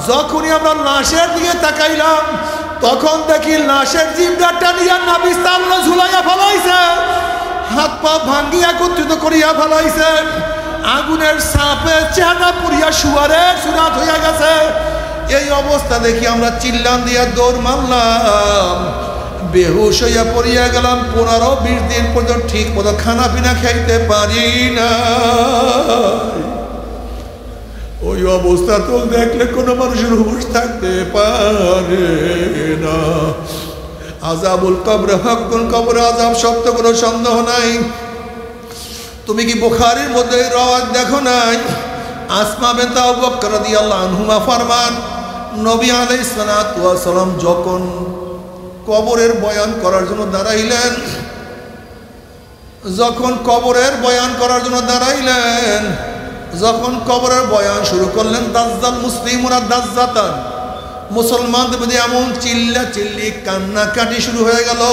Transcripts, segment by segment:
যখনই আমরা লাশের দিকে তাকাইলাম তখন দেখি লাশের জিভটা টানিয়া নাবির সামনে ঝুলাইয়া ফেলাইছে, হাত পা ভাঙ্গিয়া একত্রিত করিয়া ফেলাইছে, আগুনের সাপে চেহারা পুড়িয়া শুয়ারের সুরাত হইয়া গেছে। এই অবস্থা দেখি আমরা চিল্লান দিয়া দৌড় মারলাম, বেহুশ হইয়া পড়িয়া গেলাম। 15-20 দিন পর্যন্ত ঠিক মতো খানা পিনা খাইতে পারি না। ওই অবস্থা তো দেখলে কোনো মানুষের হুঁশ থাকতে পারে না। আযাবুল কবর হাক্কুন, কবর আযাব সত্য, কোনো সন্দেহ নাই। তুমি কি বুখারীর মধ্যে রওয়ায়াত দেখো নাই? আসমা বিনত আবু বকর রাদিয়াল্লাহু আনহুমা ফরমান, নবী আলাইহিস সালাতু ওয়াস সালাম যখন কবরের বয়ান করার জন্য দাঁড়াইলেন, যখন কবরের বয়ান করার জন্য দাঁড়াইলেন, যখন কবরের বয়ান শুরু করলেন, দাজ্জাল মুসলিমুনা দাজ্জাতান, মুসলমানদের মধ্যে এমন চিল্লা চিল্লি কান্নাকাটি শুরু হয়ে গেল।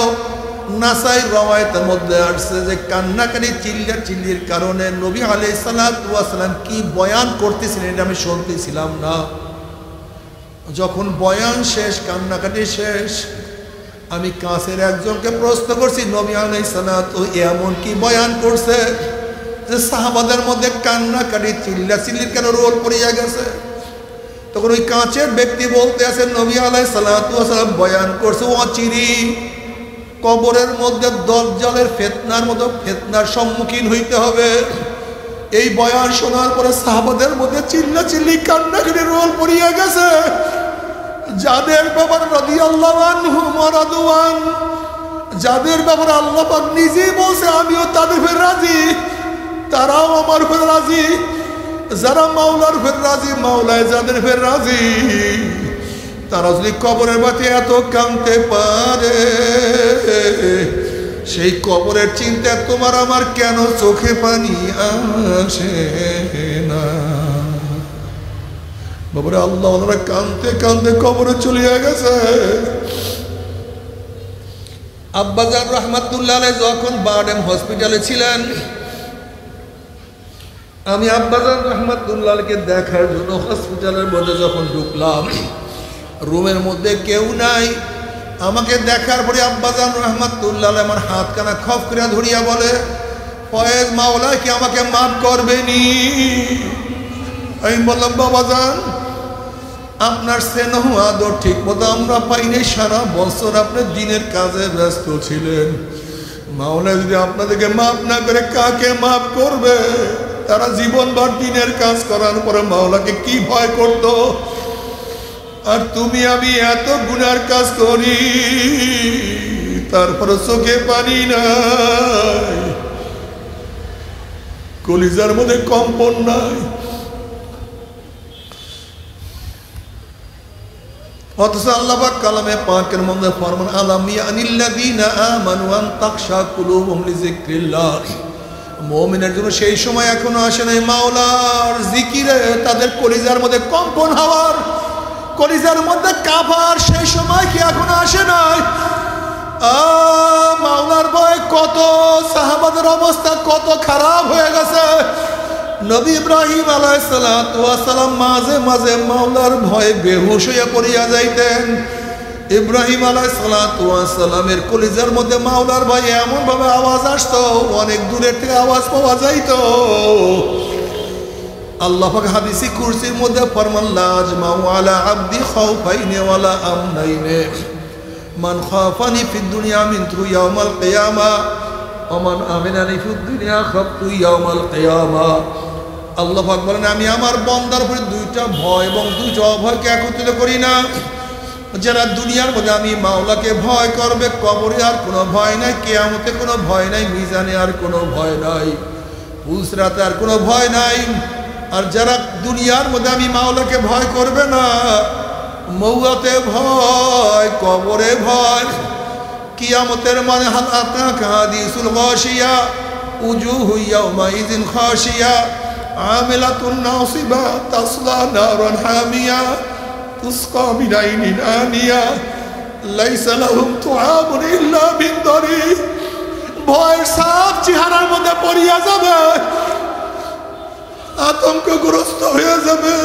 নাসাই রওয়ায়াতের মধ্যে আসছে যে কান্নাকাটি চিল্লা চিল্লির কারণে নবী আলাইহিস সালাতু ওয়াস সালাম কি বয়ান করতেছিলেন এটা আমি শুনতেছিলাম না। যখন বয়ান শেষ, কান্নাকাটি শেষ, আমি কাছের একজনকে প্রশ্ন করছি, নবী আলাইহিস সালাতু এমন কি বয়ান করছে যে সাহাবাদের মধ্যে কান্নাকাটি চিল্লা চিল্লির কেন রোল পড়িয়া গেছে? তখন ওই কাছের ব্যক্তি বলতে আছে, নবী আলাইহিস সালাতু ওয়াস সালাম বয়ান করছে অচিরি কবরের মধ্যে দাজ্জালের ফিতনার মতো ফিতনার সম্মুখীন হইতে হবে। এই বয়ান শোনার পরে সাহাবাদের মধ্যে চিল্লা চিল্লি কান্নাকাটি রোল পড়িয়া গেছে। যাদের ব্যাপারে রাদিয়াল্লাহু আনহু মারাদওয়ান, যাদের ব্যাপারে আল্লাহ পাক নিজেই বলছে আমিও তাদের উপর রাজি, তারাও আমার উপর রাজি। যারা মাওলার উপর রাজি, মাওলায় যাদের উপর রাজি, তারা যদি কবরের বাতি এত কাঁদতে পারে, সেই কবরের চিন্তা তোমার আমার কেন চোখে পানি আসে না? বাবারে আল্লাহ ওনারা কাঁদতে কাঁদতে কবরে চলিয়া গেছে। আব্বাজান রহমাতুল্লাহ আলাইহি যখন বারডেম হসপিটালে ছিলেন, আমি আব্বাজান রহমাতুল্লাহকে দেখার জন্য হসপিটালের মধ্যে যখন ঢুকলাম, রুমের মধ্যে কেউ নাই। আমাকে দেখার পরে আব্বাজান রহমাতুল্লাহ আমার হাতখানা খপ করে ধরিয়া বলে, ফয়েজ মাওলা কি আমাকে মাফ করবেনি? আমি বললাম, বাবাজান আপনার স্নেহ আদর ঠিক মতো আমরা পাইনি, সারা বছর আপনি দিনের কাজে ব্যস্ত ছিলেন। মাওলা যদি আপনাদেরকে মাফ না করে কাকে মাফ করবে? তারা জীবনভর দিনের কাজ করার পরে মাওলাকে কি ভয় করত? আর তুমি আমি এত গুনার কাজ করি, তারপরে চোখে পানি নাই, কলিজার মধ্যে কম্পন নাই। অথচ আল্লাহ পাক কালামে পাকের মধ্যে ফরমান, আলাম ইয়ানিল্লাযীনা আমানু আন তাখশা কুলুবুহুম লিযিকরিল্লাহ, মুমিনের জন্য সেই সময় এখনো আসে নাই মাওলার জিকিরে তাদের কলিজার মধ্যে কম্পন হওয়ার, কলিজার মধ্যে কাঁপার সেই সময় কি এখনো আসে নাই? মাওলার ভয়ে কত সাহাবাদের অবস্থা কত খারাপ হয়ে গেছে। নবী ইব্রাহিম আলাইহিস সালাতু ওয়াস সালাম মাঝে মাঝে মাওলার ভয়ে বেহুশ হইয়া পড়িয়া যাইতেন। ইব্রাহিম আলাইহিস সালাতু ওয়াস সালামের কলিজার মধ্যে মাওলার ভয়ে এমন ভাবে আওয়াজ আসতো, অনেক দূরের থেকে আওয়াজ পাওয়া যাইতো। আল্লাহ পাক হাদিসে কুরসির মধ্যে ফরমান, লা আজমাউ আলা আবদি খাউফাইনি ওয়ালা আমনাইনি, মান খাফানি ফিদ দুনিয়া মিনতু ইয়াউমাল কিয়ামা ওয়া মান আমিনানি ফিদ দুনিয়া খাফতু ইয়াউমাল কিয়ামা। আল্লাহ পাক বলেন, আমি আমার বান্দার উপরে দুইটা ভয় এবং দুইটা অভয়কে একত্রিত করি না। যারা দুনিয়ার মধ্যে আমি মাওলাকে ভয় করবে, কবরে আর কোনো ভয় নাই, কিয়ামতে কোনো ভয় নাই, মিজানে আর কোনো ভয় নাই, পুলসরাতে আর কোনো ভয় নাই। আর যারা দুনিয়ার মধ্যে আমি মাওলাকে ভয় করবে না, মৌয়াতে ভয়, কবরে ভয়, কিয়ামতের মানে হালাকা হাদিসুল গাশিয়া, উজুহু ইয়াউমাইযিন খাশিয়া, আমিলাতুন নাসিবা, তাসলা নারান হামিয়া, তুসকা মিন আইনিন আনিয়া, লাইসা লাহুম তুআমুন ইল্লা মিন দারি। ভয়ের সাপ চেহারার মধ্যে পড়িয়া যাবে, আতঙ্কগ্রস্ত হয়ে যাবে।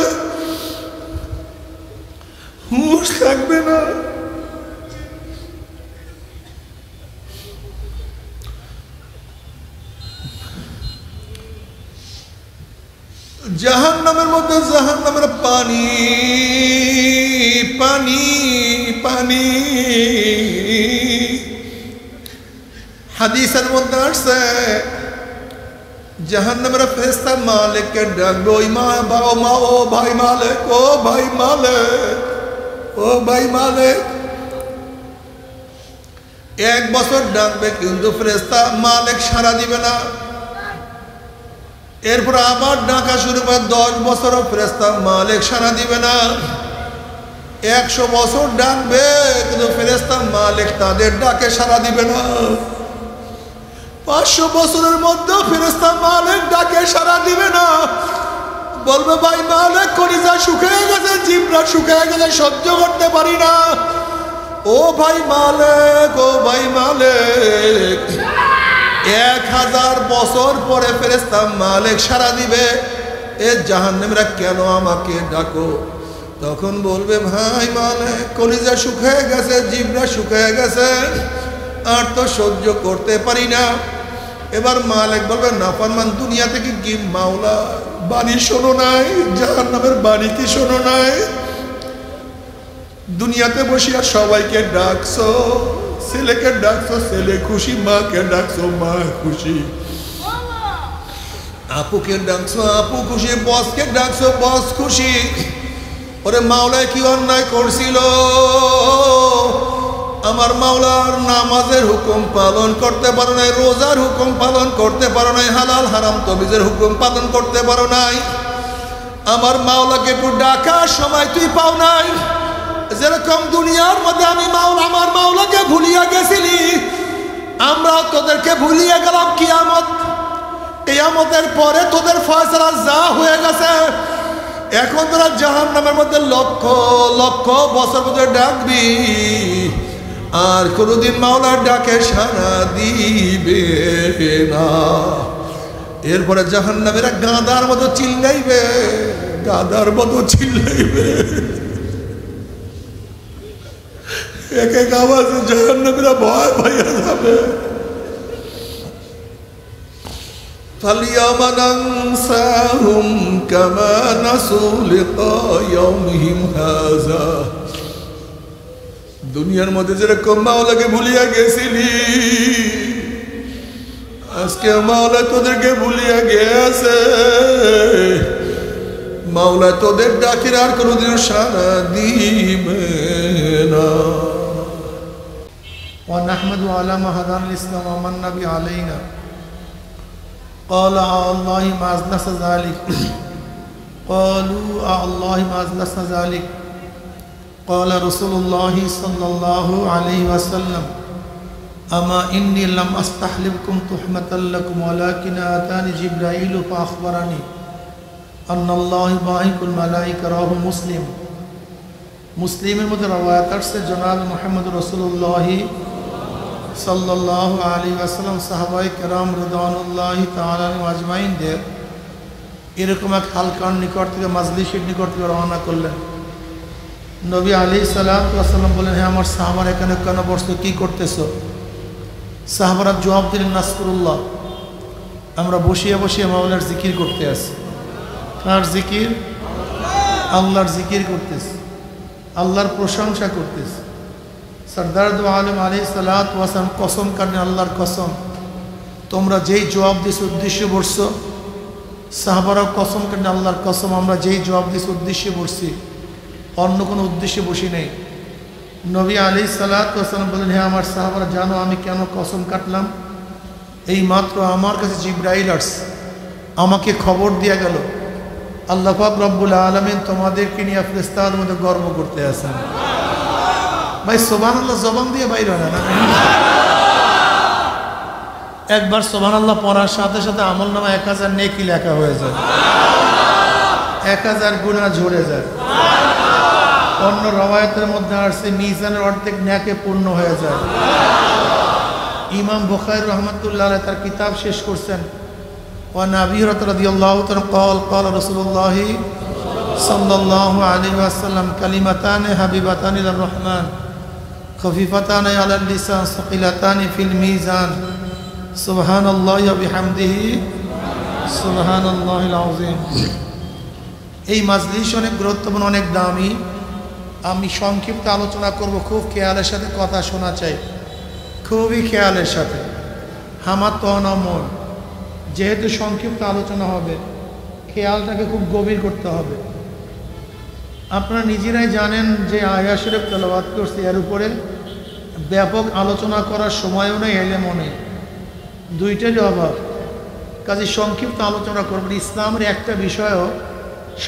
হুঁশ থাকবে না। জাহান্নামের মধ্যে জাহান্নামের পানি পানি পানি। হাদিসের মধ্যে আসছে জাহান্নামের ফেরেশতা মালিককে ডাকবে, ওই ও ভাই মালিক, ও ভাই মালিক, ও ভাই মালিক। 1 বছর ডাকবে কিন্তু ফেরেশতা মালিক সাড়া দিবে না। এরপর আবার ডাকা শুরু করে 10 বছরও ফেরেশতা মালিক সাড়া দিবে না। 100 বছর ডাকবে কিন্তু ফেরেশতা মালিক তাদের ডাকে সাড়া দিবে না। 500 বছরের মধ্যে ফেরেশতা মালিক ডাকে সাড়া দিবে না। বলবে ভাই মালিক কলিজা শুকিয়ে গেছে, জিহ্বা শুকিয়ে গেছে, সহ্য করতে পারি না। ও ভাই মালিক, ও ভাই মালিক। 1000 বছর পরে ফেরেশতা মালিক সাড়া দিবে, এ জাহান্নামীরা কেন আমাকে ডাকো? তখন বলবে ভাই মালিক কলিজা শুকিয়ে গেছে, জিহ্বা শুকিয়ে গেছে, আর তো সহ্য করতে পারি না। এবার মালিক বলবে নাফরমান দুনিয়া থেকে কি মাওলা বাণী শোনো নাই? জাহান্নামের বাণী কি শোনো নাই? দুনিয়াতে বসিয়া সবাইকে ডাকছো, ছেলেকে ডাকছো ছেলে খুশি, মাকে ডাকছো মা খুশি, আপুকে ডাকছো আপু খুশি, বসকে ডাকছো বস খুশি। ওরে মাওলায় কি অন্যায় করছিল? আমার মাওলার নামাজের হুকুম পালন করতে পারো নাই, রোজার হুকুম পালন করতে পারো নাই, হালাল হারাম তমিজের হুকুম পালন করতে পারো নাই। আমার মাওলাকে একটু ডাকার সময় তুই পাও নাই। যেরকম দুনিয়ার মধ্যে আমি আমার মাওলাকে ভুলিয়া গেছিলি, আমরা তোদেরকে ভুলিয়ে গেলাম। কিয়ামতের পরে তোদের ফয়সালা যা হয়ে গেছে, এখন তোরা জাহান্নামের মধ্যে লক্ষ লক্ষ বছর মধ্যে ডাকবি, আর কোনদিন মাওলার ডাকে সাড়া দিবে না। এরপরে জাহান্নামীরা গাঁদার মতো চিল্লাইবে, গাদার মতো চিল্লাইবে, এক এক আওয়াজে জাহান্নামীরা ভয় পাইয়া যাবে। ফালিয়াওমা নানসাহুম কামা নাসু লিকা ইয়াউমিহিম হাযা। দুনিয়ার মধ্যে যেরকম মাওলাকে ভুলিয়া গেছিলি, আজকে মাওলা তোদেরকে ভুলিয়া গেছে। মাওলা তোদের ডাকের আর কোনোদিন সাড়া দিবে না। ونحمد على ما هدانا الإسلام ومن به علينا. قال الله ما أزلس ذلك. قالوا الله ما أزلس ذلك. قال رسول الله صلى الله عليه وسلم أما إني لم أستحلفكم تحمة لكم ولكن آتاني جبرائيل فأخبرني أن الله باعث الملائكة. رواه مسلم. মুসলিমের মধ্যে রওয়ায়াত আছে জনাব মুহাম্মদ রাসূলুল্লাহ সাল্লাল্লাহু আলাইহি ওয়াসাল্লাম সাহাবায়ে কেরাম রাদিয়াল্লাহু তাআলা আজমাইনদের এরকম এক হালকার নিকট থেকে মাজলিসের নিকট থেকে রওনা করলেন। নবী আলাইহিস সালাতু ওয়াস সালাম বলেন, হ্যাঁ আমার সাহাবারা এখানে কেন বসছো, কি করতেছো? সাহাবারা জবাব দিলেন, নাসকুরুল্লাহ, আমরা বসিয়ে বসিয়ে মাওলার জিকির করতে আছি। কার জিকির? আল্লাহর জিকির করতেছি, আল্লাহর প্রশংসা করতেছি। সরদার দু আলম আলাইহিস সালাতু ওয়াস সালাম কসম কাটেন, আল্লাহর কসম, তোমরা যেই জবাব দিস উদ্দেশ্যে বসছো, সাহাবারাও কসম কাটেন, আল্লাহর কসম, আমরা যেই জবাব দিস উদ্দেশ্যে বসছি, অন্য কোনো উদ্দেশ্যে বসি নেই। নবী আলাইহিস সালাতু ওয়াস সালাম বলেন, হ্যাঁ আমার সাহাবারা জানো আমি কেন কসম কাটলাম? এই মাত্র আমার কাছে জিবরাইল আসছে, আমাকে খবর দিয়া গেল আল্লাহ পাক রব্বুল আলামিন তোমাদেরকে নিয়ে ফেরেশতাদের মধ্যে গর্ব করতে আছেন। ভাই সুবহানাল্লাহ জবান দিয়ে বাইর হয় না। একবার সুবহানাল্লাহ পড়ার সাথে সাথে আমলনামা 1000 নেকি লেখা হয়ে যায়, 1000 গুনাহ ঝরে যায়। অন্য রওয়ায়াতের মধ্যে আসছে মিজানের অর্ধেক নেকে পূর্ণ হয়ে যায়। ইমাম বুখারী রাহমাতুল্লাহ আলাইহি তার কিতাব শেষ করছেন, وعن أبي هريرة رضي الله عنه قال قال رسول الله সাল্লাল্লাহু আলাইহি ওয়াসাল্লাম কালিমাতানে হাবিবাতানি ইলার রহমান খফিফাতানে আলাল লিসান সাকিলাতানি ফিল মিজান সুবহানাল্লাহি ওয়া বিহামদিহি সুবহানাল্লাহিল আযীম। এই মাজলিস অনেক গুরুত্বপূর্ণ, অনেক দামি। আমি সংক্ষিপ্ত আলোচনা করব, খুব খেয়ালের সাথে কথা শোনা চাই, খুবই খেয়ালের সাথে। হামার তনমন, যেহেতু সংক্ষিপ্ত আলোচনা হবে, খেয়ালটাকে খুব গভীর করতে হবে। আপনারা নিজেরাই জানেন যে আয়াত শরীফ তেলাওয়াত করছি, এর উপরে ব্যাপক আলোচনা করার সময়ও নেই, এলেমও নেই, দুইটারই অভাব। কাজে সংক্ষিপ্ত আলোচনা করবেন। ইসলামের একটা বিষয়ও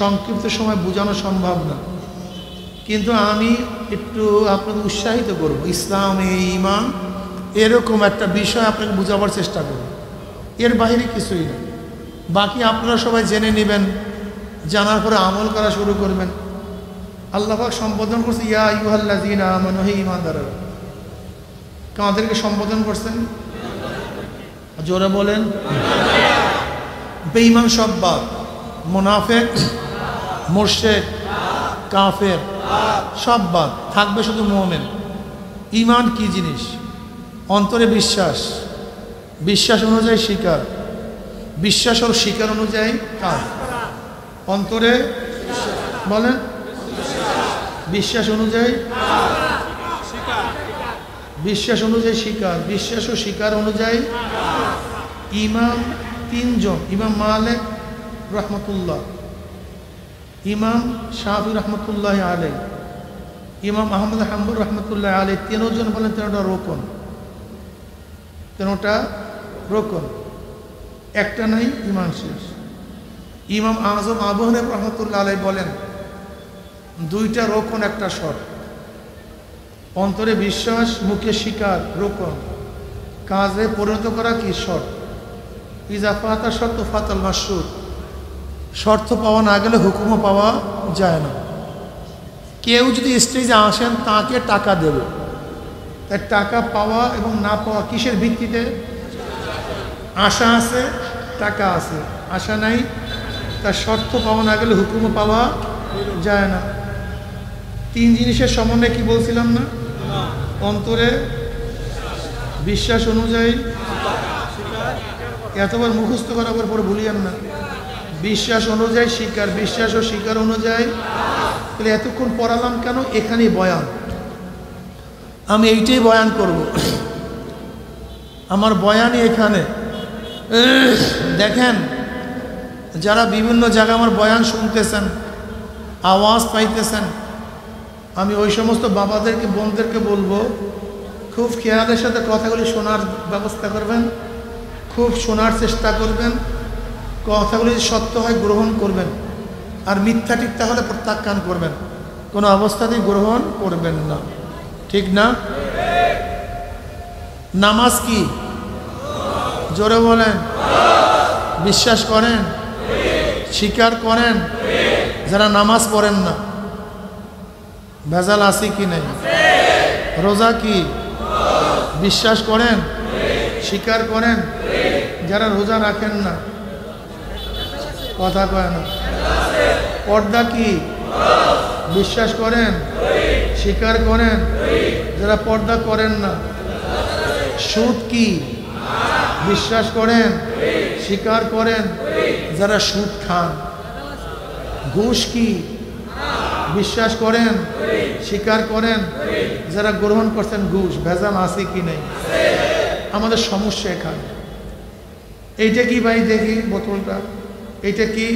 সংক্ষিপ্ত সময় বোঝানো সম্ভব না, কিন্তু আমি একটু আপনাকে উৎসাহিত করব। ইসলাম, এই ঈমান, এরকম একটা বিষয় আপনাকে বোঝাবার চেষ্টা করব, এর বাইরে কিছুই না। বাকি আপনারা সবাই জেনে নেবেন, জানার পরে আমল করা শুরু করবেন। আল্লাহ পাক সম্বোধন করছে, ইয়া আইয়ুহাল্লাযীনা আমানু, হে ঈমানদাররা। কাদেরকে সম্বোধন করছেন? জোরে বলেন। বেঈমান সব বাদ, মুনাফিক, মুশরিক, কাফের সব বাদ, থাকবে শুধু মুমিন। ঈমান কি জিনিস? অন্তরে বিশ্বাস, বিশ্বাস অনুযায়ী স্বীকার, বিশ্বাস ও স্বীকার অনুযায়ী কাজ। অন্তরে বলেন, বিশ্বাস অনুযায়ী, বিশ্বাস অনুযায়ী স্বীকার, বিশ্বাস ও স্বীকার অনুযায়ী। ইমাম তিনজন, ইমাম মালিক রহমতুল্লাহ, ইমাম শাফি রহমতুল্লাহ আলাই, ইমাম আহমদ হাম্বল রহমতুল্লাহ আলাই, তিনজন বলেন তেরোটা রোকন, তেরোটা রোকন, একটা নাই, ইমান শেষ। ইমাম আজম আবু হানিফা রহমতুল্লাহ আলাই বলেন দুইটা রোকন, একটা শর্ত। অন্তরে বিশ্বাস, মুখে স্বীকার রোকন, কাজে পরিণত করা কি শর্ত। ইজা ফাতা শর্ত ফাতাল মাশরুত, শর্ত পাওয়া না গেলে হুকুমও পাওয়া যায় না। কেউ যদি স্টেজে আসেন, তাকে টাকা দেবে, তাই টাকা পাওয়া এবং না পাওয়া কিসের ভিত্তিতে? আশা আছে, টাকা আছে, আশা নাই, তার শর্ত পাওয়া না গেলে হুকুমও পাওয়া যায় না। তিন জিনিসের সমন্বয়ে কি বলছিলাম না? অন্তরে বিশ্বাস অনুযায়ী, এতবার মুখস্থ করার পর ভুলিয়েন না, বিশ্বাস অনুযায়ী স্বীকার, বিশ্বাস ও স্বীকার অনুযায়ী। তাহলে এতক্ষণ পড়ালাম কেন? এখানেই বয়ান, আমি এইটাই বয়ান করব, আমার বয়ানই এখানে। দেখেন, যারা বিভিন্ন জায়গায় আমার বয়ান শুনতেছেন, আওয়াজ পাইতেছেন, আমি ওই সমস্ত বাবাদেরকে, বোনদেরকে বলবো, খুব খেয়ালের সাথে কথাগুলি শোনার ব্যবস্থা করবেন, খুব শোনার চেষ্টা করবেন। কথাগুলি যদি সত্য হয় গ্রহণ করবেন, আর মিথ্যা টিথ্যা হলে প্রত্যাখ্যান করবেন, কোনো অবস্থাতেই গ্রহণ করবেন না, ঠিক না? নামাজ কি? জোরে বলেন। বিশ্বাস করেন, স্বীকার করেন। যারা নামাজ পড়েন না, ভেজাল আছে কি নেই? রোজা কি? বিশ্বাস করেন, স্বীকার করেন। যারা রোজা রাখেন না, কথা কয় না। পর্দা কি? বিশ্বাস করেন, স্বীকার করেন। যারা পর্দা করেন না। সুদ কি? বিশ্বাস করেন, স্বীকার করেন। যারা সুদ খান। ঘুষ কি? বিশ্বাস করেন, স্বীকার করেন। যারা গ্রহণ করছেন ঘুষ। ভেজাল আছে কি নেই? আমাদের সমস্যা এখানে। এইটা কি ভাই? দেখি বোতলটা, এইটা কি?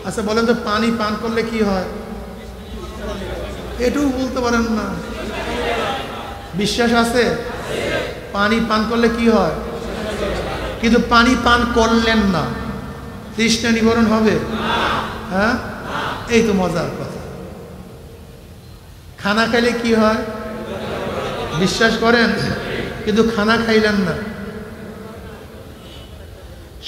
আচ্ছা বলেন তো, পানি পান করলে কি হয়? এটুকু বলতে পারেন না। বিশ্বাস আছে? পানি পান করলে কি হয়? কিন্তু পানি পান করলেন না, তৃষ্ণা নিবারণ হবে? হ্যাঁ, এই তো মজার কথা। খানা খাইলে কি হয়? বিশ্বাস করেন, কিন্তু খানা খাইলেন না।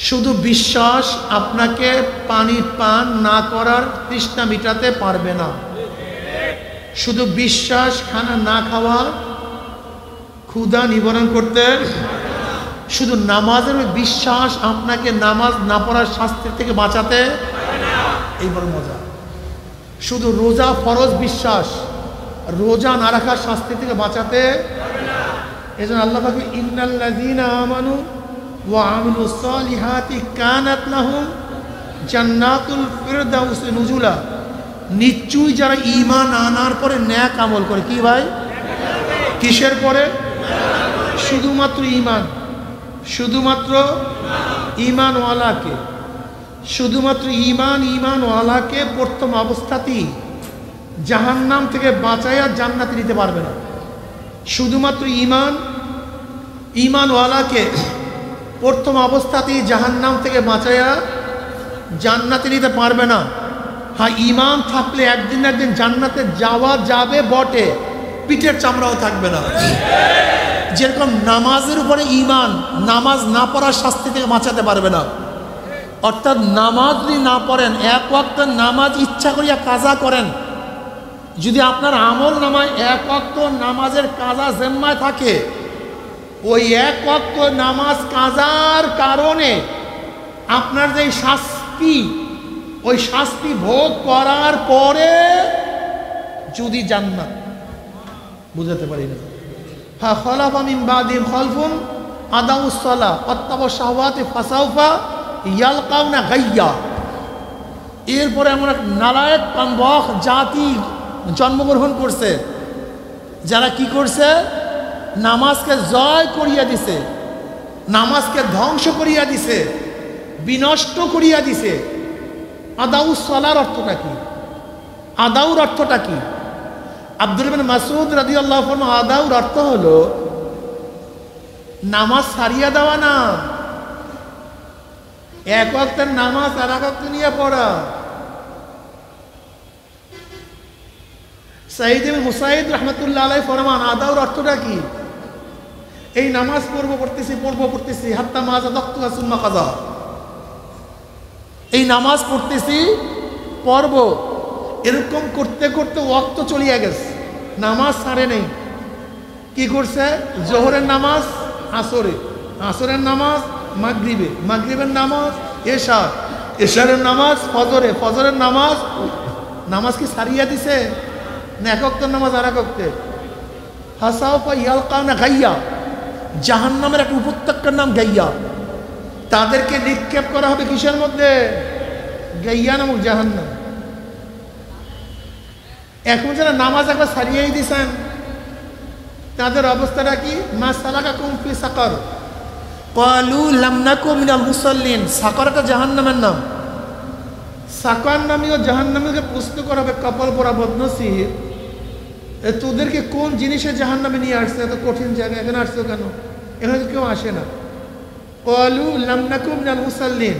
শুধু বিশ্বাস আপনাকে পানি পান না করার তৃষ্ণা মিটাতে পারবে না। শুধু বিশ্বাস খানা না খাওয়া ক্ষুধা নিবারণ করতে। শুধু নামাজের বিশ্বাস আপনাকে নামাজ না পড়ার শাস্তি থেকে বাঁচাতে। এই বড় মজা। শুধু রোজা ফরজ বিশ্বাস, রোজা না রাখার শাস্তি থেকে বাঁচাতে এজন্য আল্লাহ পাক ইন্নাল্লাযীনা আমানু ওয়া আমিলুস সালিহাতি কানাত লাহুম জান্নাতুল ফিরদাউস নুজুলা। নিশ্চয়ই যারা ঈমান আনার পরে নেক আমল করে, কি ভাই? কিসের পরে? শুধুমাত্র ঈমান, শুধুমাত্র ঈমানওয়ালাকে, শুধুমাত্র ঈমানওয়ালাকে প্রথম অবস্থাতেই জাহান্নাম থেকে বাঁচাইয়া জান্নাতে নিতে পারবে না। শুধুমাত্র ঈমানওয়ালাকে প্রথম অবস্থাতেই জাহান্নাম থেকে বাঁচাইয়া জান্নাতে নিতে পারবে না। হ্যাঁ, ঈমান থাকলে একদিন না একদিন জান্নাতে যাওয়া যাবে বটে, পিঠের চামড়াও থাকবে না। যেরকম নামাজের উপরে ঈমান, নামাজ না পড়ার শাস্তি থেকে বাঁচাতে পারবে না। অর্থাৎ নামাজ যদি না পড়েন, এক ওয়াক্ত নামাজ ইচ্ছা করিয়া কাজা করেন, যদি আপনার আমল নামায় এক ওয়াক্ত নামাজের কাজা জিম্মায় থাকে, ওই এক ওয়াক্ত নামাজ কাজার কারণে আপনার যে শাস্তি, ওই শাস্তি ভোগ করার পরে যদি জান্নাত, বুঝাতে পারি না। হ্যাঁ, খলাফা মিন বাদিহিম খালফুন আদাউস সালাহ ওয়াত্তাবাউ শাহওয়াতি ফাসাউফা ইয়ালকাউনা গাইয়া। এরপরে এমন এক নালায়েক কামবখ জাতি জন্মগ্রহণ করছে, যারা কি করছে? নামাজকে জয় করিয়া দিছে, নামাজকে ধ্বংস করিয়া দিছে, বিনষ্ট করিয়া দিছে। আদাউস সালাহর অর্থটা কি? আদাউর অর্থটা কি? আব্দুল্লাহ বিন মাসউদ রাদিয়াল্লাহু আনহু, আদাউর অর্থ হলো নামাজ ছাড়িয়া দেওয়া না, এক ওয়াক্তের নামাজ আর এক ওয়াক্ত নিয়ে পড়া। সাইয়্যিদ ইবনে মুসাইয়্যিদ রাহমাতুল্লাহ আলাইহি ফরমান, আদাউর অর্থটা কি? এই নামাজ পড়তেছি হাত্তা মাযা দাক্তু সুম্মা কাযা, এই নামাজ পড়তেছি পড়ব, এরকম করতে করতে ওয়াক্ত চলিয়া গেছে, নামাজ ছাড়ে নেই। কি করছে? জোহরের নামাজ আসরে, আসরের নামাজ মাগরিবে, মাগরিবের নামাজ এশা, এশারের নামাজ ফজরে, ফজরের নামাজ। নামাজ কি ছাড়িয়া দিছে না এক ওয়াক্তের নামাজ আর এক ওয়াক্তে? হাসাউফা ইয়ালকাউনা গাইয়া, জাহান্নামের একটা উপত্যকার নাম গাইয়া। তাদেরকে নিক্ষেপ করা হবে কিসের মধ্যে? গাইয়া নামক জাহান্নাম। এখন যারা নামাজ একবার ছাড়িয়েই দিছেন, তাদের অবস্থাটা কি? মা সালাকাকুম ফি সাকার ক্বালু লাম নাকু মিনাল মুসাল্লিন। সাকার একটা জাহান্নামের নাম। সাকার নামীয় জাহান্নামীকে প্রশ্ন করা হবে, কপাল পরা বদনসিব, তোদেরকে কোন জিনিসে জাহান্নামে নিয়ে আসছে? এত কঠিন জায়গা, এখানে আসছো কেন? এখানে তো কেউ আসে না। ক্বালু লাম নাকু মিনাল মুসাল্লিন।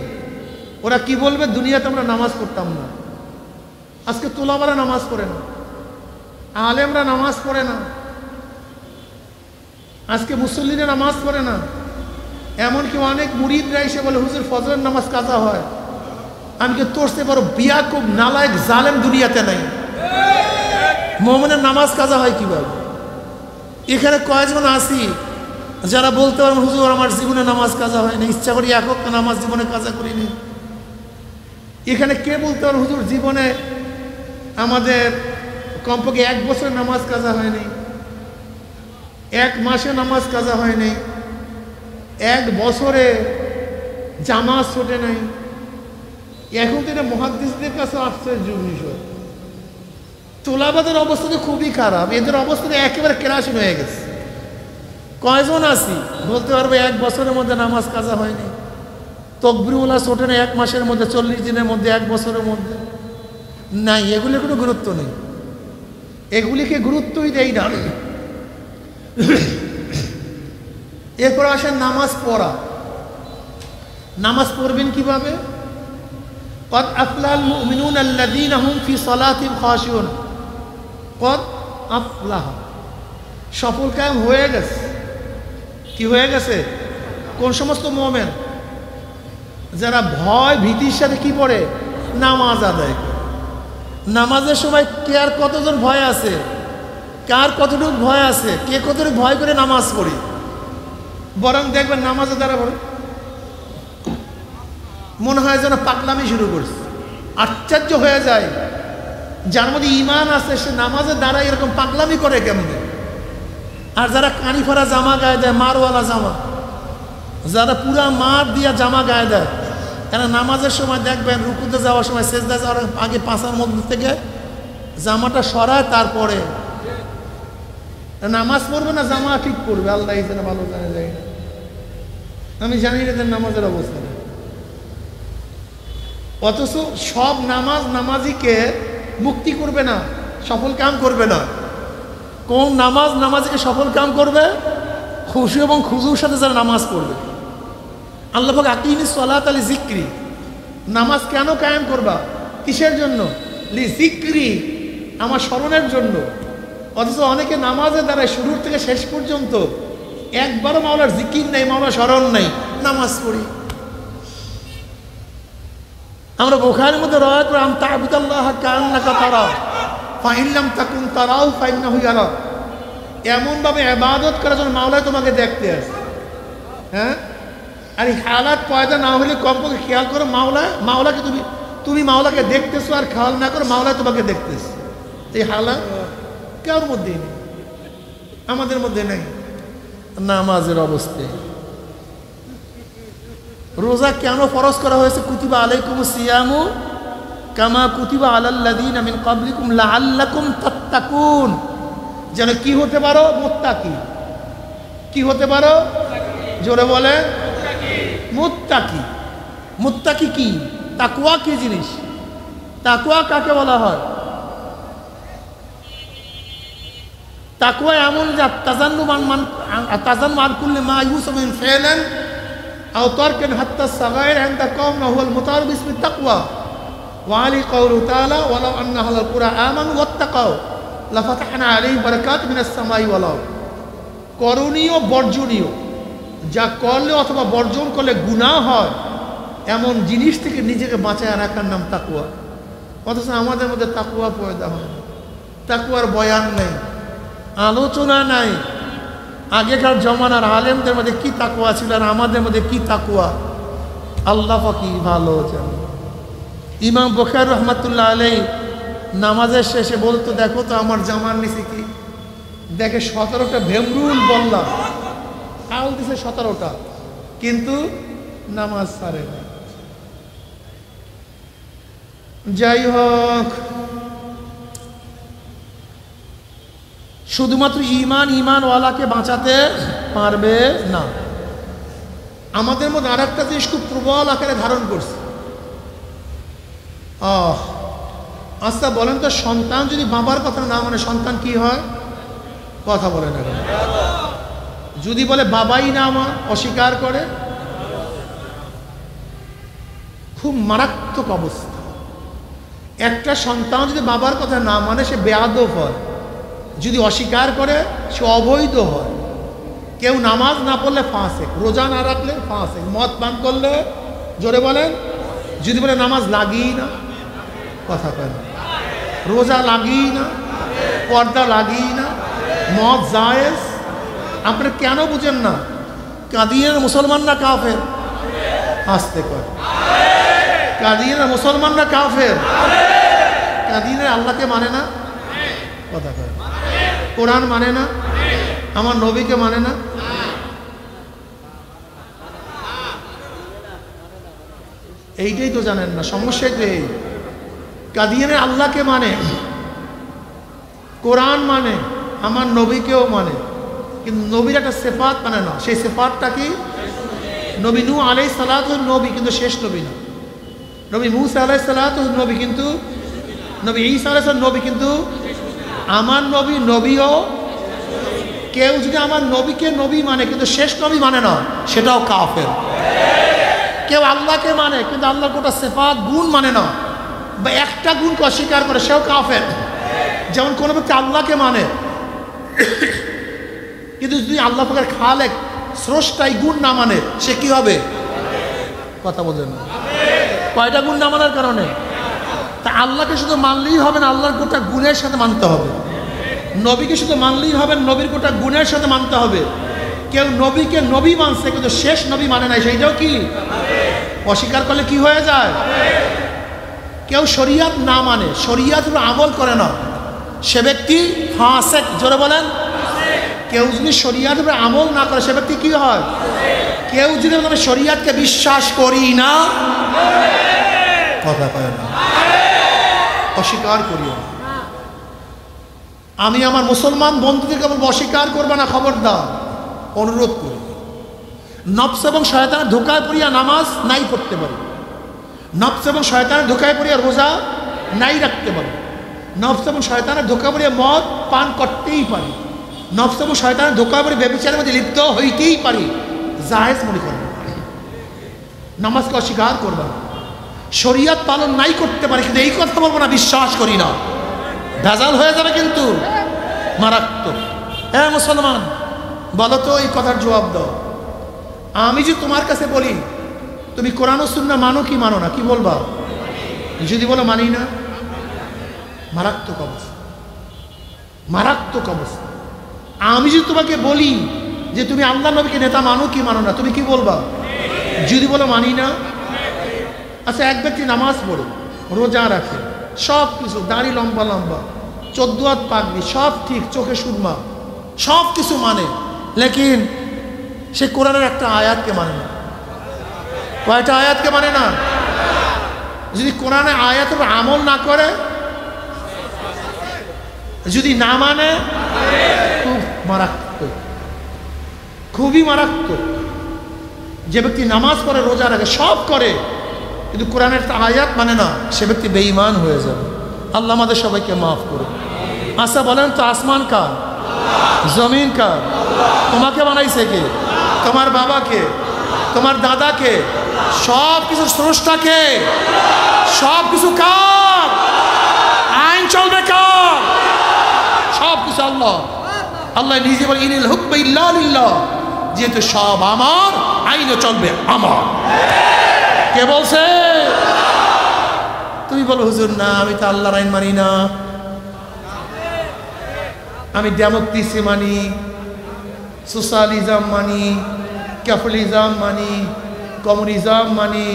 ওরা কি বলবে? দুনিয়াতে আমরা নামাজ পড়তাম না। আজকে তোলাবারা নামাজ পড়ে না, আলেমরা নামাজ পড়ে না, আজকে মুসল্লিরা নামাজ পড়ে না। এমনকি অনেক মুরিদরা এসে বলে, হুজুর ফজরের নামাজ কাজা হয়। আমি কি তোরতে পারো? বিয়াকুব নালায়েক জালেম দুনিয়াতে নাই। মুমিনের নামাজ কাজা হয় কিভাবে? এখানে কয়েকজন আসি যারা বলতে পারেন, হুজুর আমার জীবনে নামাজ কাজা হয়নি, ইচ্ছা করি একক নামাজ জীবনে কাজা করিনি। এখানে কে বলতে পারেন, হুজুর জীবনে আমাদের কমপক্ষে 1 বছর নামাজ কাজা হয়নি, 1 মাসে নামাজ কাজা হয়নি, 1 বছরে জামাত ছোটে নাই। এখন তো এটা মুহাদ্দিসদের কাছে আশ্চর্য বিষয়। তোলাবাদের অবস্থা তো খুবই খারাপ, এদের অবস্থা একেবারে কেরাসিন হয়ে গেছে। কয়জন আছি বলতে পারবে 1 বছরের মধ্যে নামাজ কাজা হয়নি? তকবিরুল্লাহ ছোটে না 1 মাসের মধ্যে, 40 দিনের মধ্যে, 1 বছরের মধ্যে? নাই, এগুলির কোনো গুরুত্ব নেই, এগুলিকে গুরুত্বই দেই না। এরপর আসেন নামাজ পড়া। নামাজ পড়বেন কিভাবে? কদ আফলাল মুমিনুন আল্লাযীনা হুম ফি সালাতিহিম খাশিউন। কদ আফলাহ, সফল কায়েম হয়ে গেছে। কি হয়ে গেছে? কোন সমস্ত মুমিন? যারা ভয় ভীতির সাথে কি পড়ে? নামাজ আদায় করে। নামাজের সময় কে আর কতজন ভয় আছে, কার কতটুকু ভয় আছে, কে কতটুকু ভয় করে নামাজ পড়ি? বরং দেখবেন নামাজের দ্বারা পড়ে মনে হয় যেন পাগলামি শুরু করছে, আশ্চর্য হয়ে যায়। যার মধ্যে ইমান আছে সে নামাজের দ্বারা এরকম পাগলামি করে কেমনে? আর যারা কানি ফরা জামা গায়ে দেয়, মারওয়ালা জামা, যারা পুরা মার দিয়া জামা গায়ে দেয়, এরা নামাজের সময় দেখবেন রুকুতে যাওয়ার সময়, সেজদা যাওয়ার আগে পাঁচার মধ্যে থেকে জামাটা সরায়, তারপরে নামাজ পড়বে না জামা ঠিক করবে। আল্লাহ যেন ভালো জানে যায় না, আমি জানি এদের নামাজের অবস্থা। অথচ সব নামাজিকে মুক্তি করবে না, সফল কাম করবে না। কোন নামাজিকে সফল কাম করবে? খুশি এবং খুজুর সাথে যারা নামাজ পড়বে। আল্লাহ পাক আকিমিস সালাত আলি জিক্রি, নামাজ কেন কায়েম করবা? কিসের জন্য? লি জিক্রি, আমার স্মরণের জন্য। অথচ অনেকে নামাজের দ্বারা শুরুর থেকে শেষ পর্যন্ত একবারও মাওলার জিকির নেই, মাওলার স্মরণ নেই, নামাজ পড়ি। আমরা বুখারীর মধ্যে রওয়ায়াত পড়লাম, তা'বুদাল্লাহ কাআন্নাকা তারা ফাইন লাম তাকুন তারাহু ফাইন্নাহু ইয়ারাক। এমনভাবে ইবাদত করার জন্য মাওলা তোমাকে দেখতে আসে। হ্যাঁ, আর এই হালাত পয়দা না হলে কমপক্ষে খেয়াল করো, মাওলাকে তুমি মাওলাকে দেখতেছো, আর খেয়াল না করো মাওলা তোমাকে দেখতেছে। এই হালাত কার মধ্যেই নেই, আমাদের মধ্যে নেই। নামাজের অবস্থায় রোজা কেন ফরজ করা হয়েছে? কুতিবা আলাইকুমুস সিয়ামু কামা কুতিবা আলাল্লাযীনা মিন ক্বাবলিকুম লাআল্লাকুম তাত্তাকুন, যেন কি হতে পারো? মুত্তাকি। কি হতে পারো? জোরে বলে মুত্তাকি। মুত্তাকি কি? তাকওয়া কি জিনিস? তাকওয়া কাকে বলা হয়? তাকওয়া এমন যা তাজান্নু মান কুল্লি মা ইউসাফু মিন ফি'লান আও তারকান হাত্তা সাগাইর ইনদা কওমনা হুয়াল মুতার বিসমি তাকওয়া ওয়া আলি কাউলু তাআলা ওয়ালাউ আন্না আহলাল কুরআ আমানু ওয়াত্তাকাউ লাফাতাহনা আলাইহিম বারাকাতিন মিনাস সামাই ওয়াল আরদ। করণীয় বর্জনীয়, যা করলে অথবা বর্জন করলে গুনাহ হয়, এমন জিনিস থেকে নিজেকে বাঁচায় রাখার নাম তাকওয়া। অথচ আমাদের মধ্যে তাকওয়া পয়দা হয় না, তাকওয়ার বয়ান নেই, আলোচনা নাই। আগেকার জমানার আলেমদের মধ্যে কি তাকওয়া ছিল, আর আমাদের মধ্যে কি তাকওয়া, আল্লাহ পাকি ভালো জানে। ইমাম বুখারী রহমাতুল্লাহ আলাইহি নামাজের শেষে বলতো, দেখো তো আমার জামার নিচে কি, দেখে 17টা ভেমরুল বললাম, আল দিছে 17টা, কিন্তু নামাজ ছাড়ে না। যাই হোক, শুধুমাত্র ইমানওয়ালাকে বাঁচাতে পারবে না। আমাদের মধ্যে আর একটা জিনিস খুব প্রবল আকারে ধারণ করছে। আচ্ছা বলেন তো, সন্তান যদি বাবার কথা না মানে সন্তান কি হয়? কথা বলে না। যদি বলে বাবাই না আমার, অস্বীকার করে, খুব মারাত্মক অবস্থা। একটা সন্তান যদি বাবার কথা না মানে সে বেয়াদব হয়, যদি অস্বীকার করে সে অবৈধ হয়। কেউ নামাজ না পড়লে ফাঁসেক, রোজা না রাখলে ফাঁসেক, মদ পান করলে, জোরে বলেন, যদি বলে নামাজ লাগি না, কথা কয় না, রোজা লাগি না, পর্দা লাগি না, মদ জায়েজ। আপনারা কেন বুঝেন না? কাদিয়ানের মুসলমানরা কাফের, আসতে কয়, কাদিয়ানের মুসলমানরা কাফের। কাদিয়ানের আল্লাহকে মানে না, কথা কয়, কোরআন মানে না, আমার নবীকে মানে না। এইটাই তো জানেন না, সমস্যা তো এই। কাদিয়ানের আল্লাহকে মানে, কোরআন মানে, আমার নবীকেও মানে, কিন্তু নবীর একটা সিফাত মানে না। সেই সিফাতটা কি? নবী নূহ আলাইহিস সালাতু নবী, কিন্তু শেষ নবী না। নবী মূসা আলাইহিস সালাতু নবী, কিন্তু নবী ঈসা আলাইহিস সালাম নবী, কিন্তু আমার নবী নবীও। কেউ যদি আমার নবীকে নবী মানে কিন্তু শেষ নবী মানে না, সেটাও কাফের। কেউ আল্লাহকে মানে কিন্তু আল্লাহর গোটা সিফাত গুণ মানে না, বা একটা গুণকে অস্বীকার করে, সেও কাফের। যেমন কোনো ব্যক্তি আল্লাহকে মানে কিন্তু যদি আল্লাহ পাকের খালেক স্রষ্টাই গুণ না মানে, সে কি হবে? কথা বলেন না। কয়টা গুণ না মানার কারণে? তা আল্লাহকে শুধু মানলেই হবে না, আল্লাহর গোটা গুণের সাথে মানতে হবে। নবীকে শুধু মানলেই হবে, নবীর গোটা গুণের সাথে মানতে হবে। কেউ নবীকে নবী মানছে কিন্তু শেষ নবী মানে নাই, সেইটাও কি অস্বীকার করলে কি হয়ে যায়? কেউ শরিয়াত না মানে, শরিয়াত আমল করে না, সে ব্যক্তি ফাসেক। জোরে বলেন। কেউ যদি শরিয়াত আমল না করে সে ব্যক্তি কি হয়? কেউ যদি আমি শরিয়াতকে বিশ্বাস করি না, কথা কয় না, অস্বীকার করিও না। আমি আমার মুসলমান বন্ধুদেরকে বলবো অস্বীকার করবে না, খবরদার, অনুরোধ করি। নফস এবং শয়তানের ধোকায় পড়িয়া নামাজ নাই পড়তে পারি, নফস এবং শয়তানের ধোকায় পড়িয়া রোজা নাই রাখতে পারি, নফস এবং শয়তানের ধোকায় পড়িয়া মদ পান করতেই পারি, নফস এবং শয়তানের ধোকায় পড়ে ব্যভিচারের মধ্যে লিপ্ত হইতেই পারি, জায়েজ মনে করবো, নামাজকে অস্বীকার করবা না। শরিয়াত পালন নাই করতে পারি, কিন্তু এই কথা বলবো না বিশ্বাস করি না, ভেজাল হয়ে যাবে কিন্তু মারাত্মক। হ্যাঁ মুসলমান, বলো তো এই কথার জবাব দাও। আমি যদি তোমার কাছে বলি তুমি কোরআন ও সুন্নাহ মানো কি মানো না, কি বলবা? যদি বলো মানি না, মারাত্মক অবস্থা, মারাত্মক অবস্থা। আমি যদি তোমাকে বলি যে তুমি আল্লাহ নবীকে নেতা মানো কি মানো না, তুমি কি বলবা? যদি বলো মানি না। আচ্ছা, এক ব্যক্তি নামাজ পড়ে, রোজা রাখে, সব কিছু, দাড়ি লম্বা লম্বা, 14 হাত পাগড়ি, সব ঠিক, চোখে সুরমা, সব কিছু মানে, লেকিন সে কোরআনের একটা আয়াতকে মানে না। কয়টা আয়াতকে মানে না? যদি কোরআনে আয়াতের আমল না করে, যদি না মানে, খুব মারাত্মক, খুবই মারাত্মক। যে ব্যক্তি নামাজ পড়ে, রোজা রাখে, সব করে, কিন্তু কোরআনের একটা আয়াত মানে না, সে ব্যক্তি বেঈমান হয়ে যাবে। আল্লাহ আমাদের সবাইকে মাফ করুন। আচ্ছা বলেন তো, আসমান কার? জমিন কার? তোমাকে বানাইছে কে? তোমার বাবাকে? তোমার দাদাকে? সব কিছু স্রষ্টাকে? সব কিছু কার? আইন চলবে কার? সব কিছু আল্লাহ। আল্লাহ নিজে বলে ইনিল হুকমে ইল্লা লিল্লাহ, যেহেতু সব আমার, আইনও চলবে আমার। কে বলছে? তুমি বলো হুজুর না, আমি তো আল্লাহর আইন মানি না, আমি ডেমোক্রেসি মানি, সোশ্যালিজম মানি, ক্যাপিটালিজম মানি, কমিউনিজম মানি,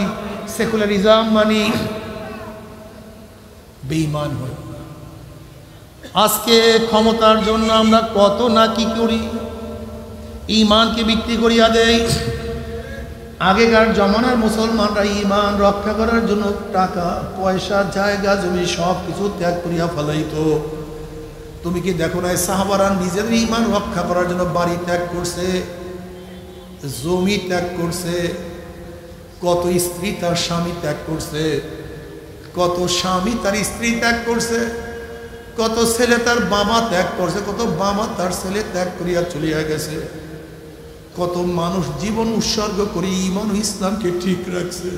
সেকুলারিজম মানি। বেঈমান হই। আজকে ক্ষমতার জন্য আমরা কত না কি করি, ঈমানকে বিক্রি করিয়া দেই। আগেকার জমানার মুসলমানরা ঈমান রক্ষা করার জন্য টাকা পয়সা, জায়গা জমি সব কিছু ত্যাগ করিয়া ফেলাইতো। তুমি কি দেখো না, সাহাবারা নিজেদের ঈমান রক্ষা করার জন্য বাড়ি ত্যাগ করছে, জমি ত্যাগ করছে, কত স্ত্রী তার স্বামী ত্যাগ করছে, কত স্বামী তার স্ত্রী ত্যাগ করছে, কত ছেলে তার বাবা ত্যাগ করছে, কত বাবা তার ছেলে ত্যাগ করিয়া চলিয়া গেছে, কত মানুষ জীবন উৎসর্গ করে ঈমান ও ইসলামকে ঠিক রাখছে।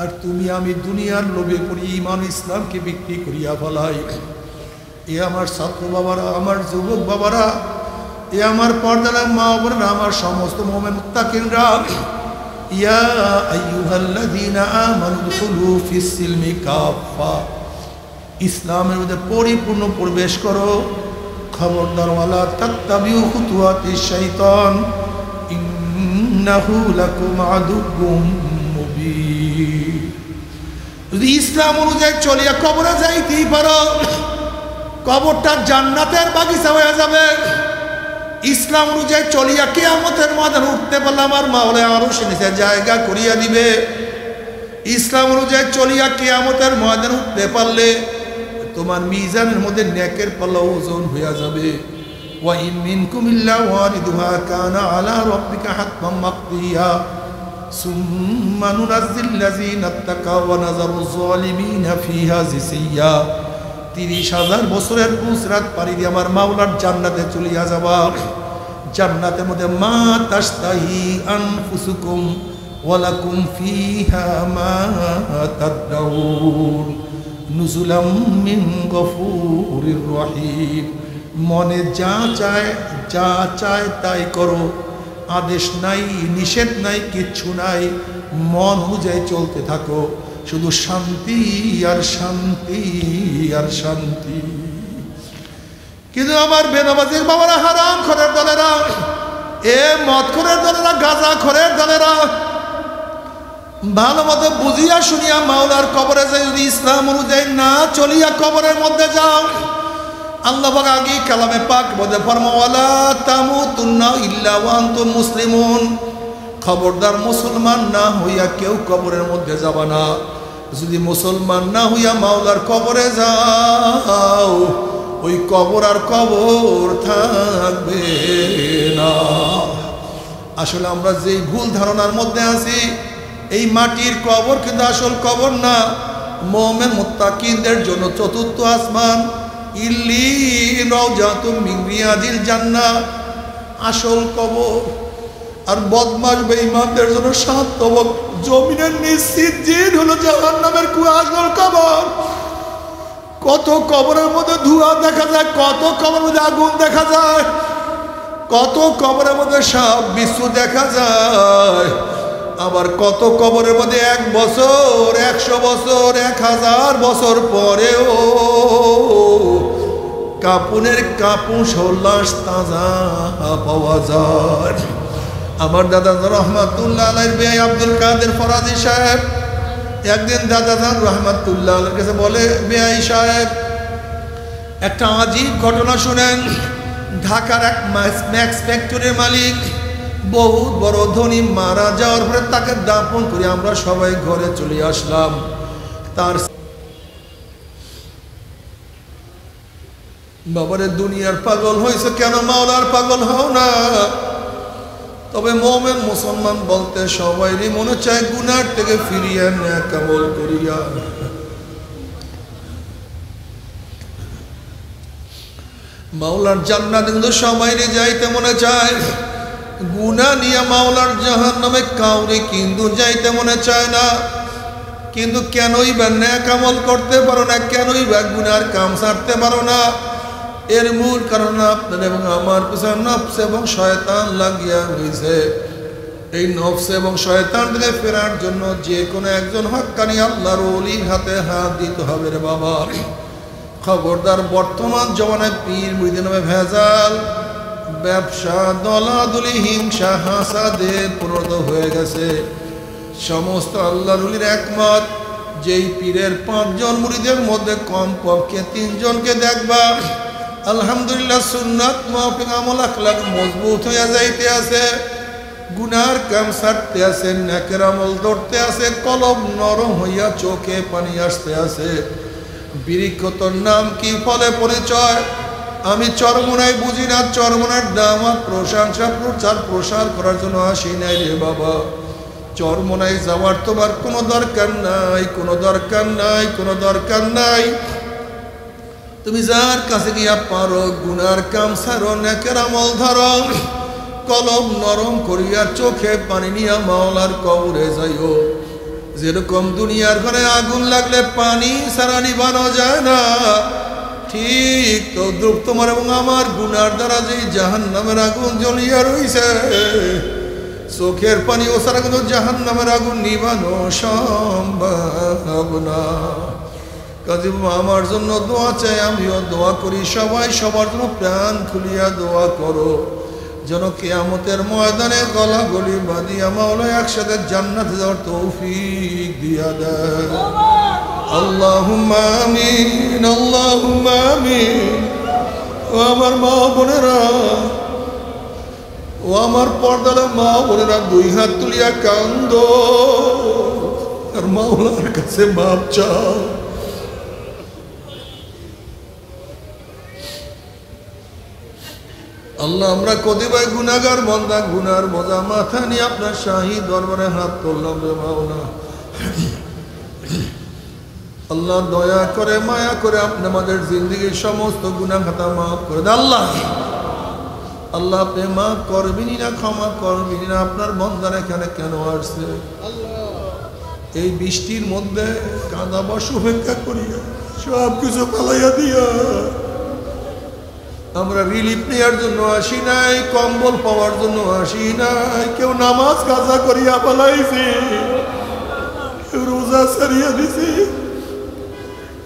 আর তুমি আমি দুনিয়ার লোভে পড়ি ঈমান ও ইসলামকে বিক্রি করিয়া ফেলাই। এ আমার ছাত্র বাবারা, আমার যুবক বাবারা, এ আমার পর্দার মা বোনেরা, আমার সমস্ত মুমিন মুত্তাকিনরা, ইয়া আইয়ুহাল্লাযীনা আমানু দুখুলু ফিস সিলমি কাফা, ইসলামের মধ্যে পরিপূর্ণ প্রবেশ করো। খবরদার ওয়ালা তাত্তাবিউ খুতুওয়াতিশ শাইতান ইন্নাহু লাকুম আদুউম মুবিন। যদি ইসলাম অনুযায়ী চলিয়া কবরে যাইতেই পারো, কবরটা জান্নাতের বাগিচা হয়ে যাবে। ইসলাম অনুযায়ী চলিয়া কিয়ামতের ময়দানে উঠতে পারলে আমার মাওলা আরশের নিচে জায়গা করিয়া দিবে। ইসলাম অনুযায়ী চলিয়া কিয়ামতের ময়দানে উঠতে পারলে তোমার মিজানের মধ্যে নেকের পাল্লা ওজন হইয়া যাবে। ওয়া ইন মিনকুম ইল্লা ওয়ারিদুহা কানা আলা রাব্বিকা হাতমান মাকদিয়া সুম্মা নুনাজ্জিল্লাযীনা ইত্তাকাও ওয়া নাযারুয যালিমিনা ফিহা জিসিয়া। 30,000 বছরের পুসরাত পাড়ি দিয়ে আমার মাওলার জান্নাতে চলিয়া যাবা। জান্নাতের মধ্যে মা তাশতাহি আনফুসুকুম ওয়া লাকুম ফিহা মা তাদউন নুজুলাম মিন গফুরির রহিম। মনে যা চায় তাই করো, আদেশ নাই, নিষেধ নাই, কিচ্ছু নাই, মন অনুযায়ী চলতে থাকো, শুধু শান্তি আর শান্তি আর শান্তি। কিন্তু আমার বেনামাজির বাবারা, হারাম খোরের দলেরা, এ মদ খোরের দলেরা, গাঁজা খোরের দলেরা, ভালো মতো বুঝিয়া শুনিয়া মাওলার কবরে যাই, যদি ইসলাম অনুযায়ী না চলিয়া কবরের মধ্যে যাও, আল্লাহ পাক আগে কালামে পাক বলে ফরমায় ওয়ালা তামুতুন্না ইল্লা ওয়া আনতুম মুসলিমুন, খবরদার মুসলমান না হইয়া কেউ কবরের মধ্যে যাবা না। যদি মুসলমান না হইয়া মাওলার কবরে যাও, ওই কবর আর কবর থাকবে না। আসলে আমরা যেই ভুল ধারণার মধ্যে আছি, এই মাটির কবর কিন্তু আসল কবর না। মুমিন মুত্তাকিনদের জন্য চতুর্থ আসমান ইল্লিন রাউজাতুম মিন রিয়াদিল জান্নাহ আসল কবর, আর বদমাশ বেঈমানদের জন্য সাততম জমিনের নিচ সিজ্জিন হলো জাহান্নামের কুয়া আসল কবর। কত কবরের মধ্যে ধোঁয়া দেখা যায়, কত কবরের মধ্যে আগুন দেখা যায়, কত কবরের মধ্যে সাপ বিচ্ছু দেখা যায়, আবার কত কবরের মধ্যে 1 বছর 100 বছর 1000 বছর পরেও কাপুনের কাপুন লাশ তাজা পাওয়া যায়। আমার দাদা রহমাতুল্লাহ আলাইহির ভাই আব্দুল কাদের ফরাজি সাহেব একদিন দাদা রহমাতুল্লাহ আলাইহির কাছে বলে, বেআই সাহেব একটা আজীব ঘটনা শুনেন। ঢাকার এক ম্যাক্স ফ্যাক্টরির মালিক বহুত বড় ধনী, মারা যাওয়ার পরে তাকে দাফন করে আমরা সবাই ঘরে চলে আসলাম। তার বাবারে দুনিয়ার পাগল হয়েছে কেন, মাওলার পাগল হও না। তবে মুমিন মুসলমান বলতে সবাইরই মনে চায় গুনার থেকে ফিরিয়ে নেক আমল করিয়া। মাওলার জান্নাত কিন্তু সবাইরই যাইতে মনে চায়, গুনা নিয়ে মাওলার জাহান্নামে কাউরে কিন্তু যাইতে মনে চায় না। কিন্তু কেনই বা নেক আমল করতে পারো না, কেনই বা গুনার কাম ছাড়তে পারো না? এর মূল কারণ আপনার এবং আমার পিছনে নফস এবং শয়তান লাগিয়া হয়েছে। এই নফস এবং শয়তান থেকে ফেরার জন্য যে কোনো একজন হক্কানি আল্লাহর ওলির হাতে হাত দিতে হবে রে বাবা। খবরদার, বর্তমান জমানায় পীর মুরিদের নামে ভেজাল, ব্যবসা, দলাদলি, হিংসা, হাসাদে পরিণত হয়ে গেছে। সমস্ত আল্লাহর ওলির একমত, যেই পীরের 5 জন মুরিদের মধ্যে কমপক্ষে 3 জনকে দেখবা আলহামদুলিল্লাহ সুন্নাত মাফিক আমল আখলাক মজবুত হইয়া যাইতে আছে, গুনার কাম ছাড়তে আছে, নেকের আমল ধরতে আছে, কলব নরম হইয়া চোখে পানি আসতে আছে। বৃক্ষতর নাম কি, ফলে পরিচয়? আমি চরমোনাই বুঝি না, চরমোনার দাম প্রশংসা প্রচার করার জন্য আসি নাই রে বাবা। চরমোনাই যাওয়ার তোমার কোনো দরকার নাই, কোনো দরকার নাই, কোনো দরকার নাই। তুমি যার কাছে গিয়া পারো গুনার কাম ছাড়ো, নেকের আমল ধরো, কলম নরম করিয়া চোখে পানি নিয়া মাওলার কবরে যাইও। যেরকম দুনিয়ার ঘরে আগুন লাগলে পানি ছাড়া নিভানো যায় না, ঠিক তো দ্রুপ তোমার এবং আমার গুনার দ্বারা যে জাহান্নামের আগুন জ্বলিয়া রইছে, চোখের পানি ও ছাড়া কিন্তু জাহান্নামের আগুন নিভানো সম্ভব না। কাজী আমার জন্য দোয়া চাই, আমিও দোয়া করি, সবাই সবার জন্য প্রাণ খুলিয়া দোয়া করো, যেন কিয়ামতের ময়দানে গলা গলি বাঁধিয়া মাওলা একসাথে জান্নাতে যাওয়ার তৌফিক দিয়া দেয়। আল্লাহুম্মা আমিন, আল্লাহুম্মা আমিন। ও আমার মা বোনেরা, ও আমার পর্দার মা বোনেরা, 2 হাত তুলিয়া কান্দো আর মাওলার কাছে মাপ চাও। আল্লাহ, আমরা কতিপয় গুনাহগার বান্দা, গুনার বোঝা মাথা নিয়ে আপনার শাহী দরবারে হাত তুললাম রে মাওলা। আল্লাহ দয়া করে মায়া করে আপনি আমাদের জিন্দগির সমস্ত গুনাহ খাতা মাফ করে দেন। আল্লাহ আল্লাহ আপনি মাফ করবেনই না, ক্ষমা করবেনই না। আপনার বান্দার এখানে কেন আসছে? এই বৃষ্টির মধ্যে কাদা বর্ষ উপেক্ষা করিয়া সব কিছু পালাইয়া দিয়া আমরা রিলিফ নেওয়ার জন্য আসি নাই, কম্বল পাওয়ার জন্য আসি নাই। কেউ নামাজ কাজা করিয়া পালাইছি, কেউ রোজা ছাড়িয়া দিছি,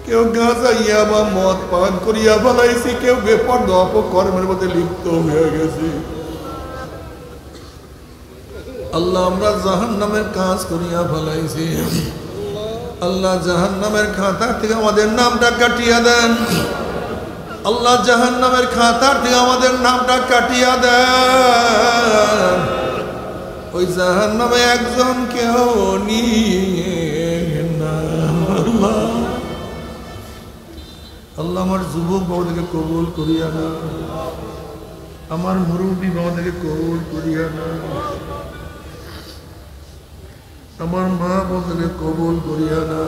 কেউ গাঁজা ইয়া বা মদ পান করিয়া পালাইছি, কেউ বেপরদা অপকর্মের মধ্যে লিপ্ত হয়ে গেছি। আল্লাহ আমরা জাহান্নামের কাজ করিয়া ফেলাইছি আল্লাহ জাহান্নামের খাতা থেকে আমাদের নামটা কাটিয়ে দেন আল্লাহ জাহান্নামের খাতার থেকে আমাদের নামটা কাটিয়ে দেন ওই জাহান্নামে একজন কেউ নিয়ে না আল্লাহ আমার যুবক বাবাদেরকে কবুল করিয়া না আমার মুরব্বী বাবাদেরকে কবুল করিয়া না আমার মা বাবাদেরকে কবুল করিয়া না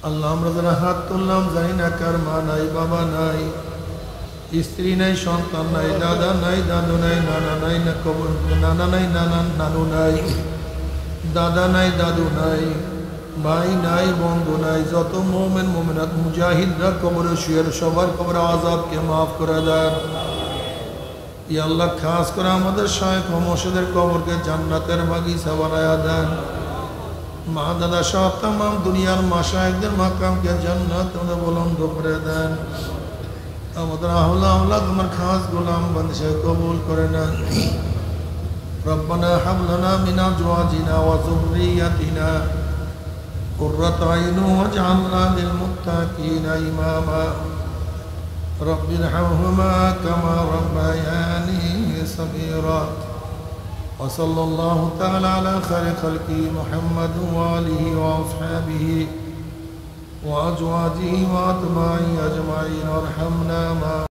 আল্লাহ আমরা যারা হাত তুললাম জানি না কার মা নাই বাবা নাই স্ত্রী নাই সন্তান নাই দাদা নাই দাদু নাই নানা নাই না কবর নানা নাই নানু নাই দাদা নাই দাদু নাই ভাই নাই বন্ধু নাই যত মোমেন মোমেনাত মুজাহিদরা কবরে শুয়ে সবার কবর আযাবকে মাফ করে দেন ইয়া আল্লাহ খাস করে আমাদের শায়েখ ও মুর্শিদের কবরকে জান্নাতের বাগিচা বানায়া দেন মা দাদা সব तमाम দুনিয়ার মাশায়েখদের মাকামকে জান্নাতে বুলন্দ করে দেন আমাদের আওলাদ তোমার খাস গোলাম বান্দে কবুল করে নেন ربنا هب لنا من ازواجنا وذرياتنا قرة أعين واجعلنا للمتقين إماما رب ارحمهما كما ربياني صغيرا وصلى الله تعالى على خير خلقه محمد وآله وأصحابه وأزواجه وأتباعه أجمعين وارحمنا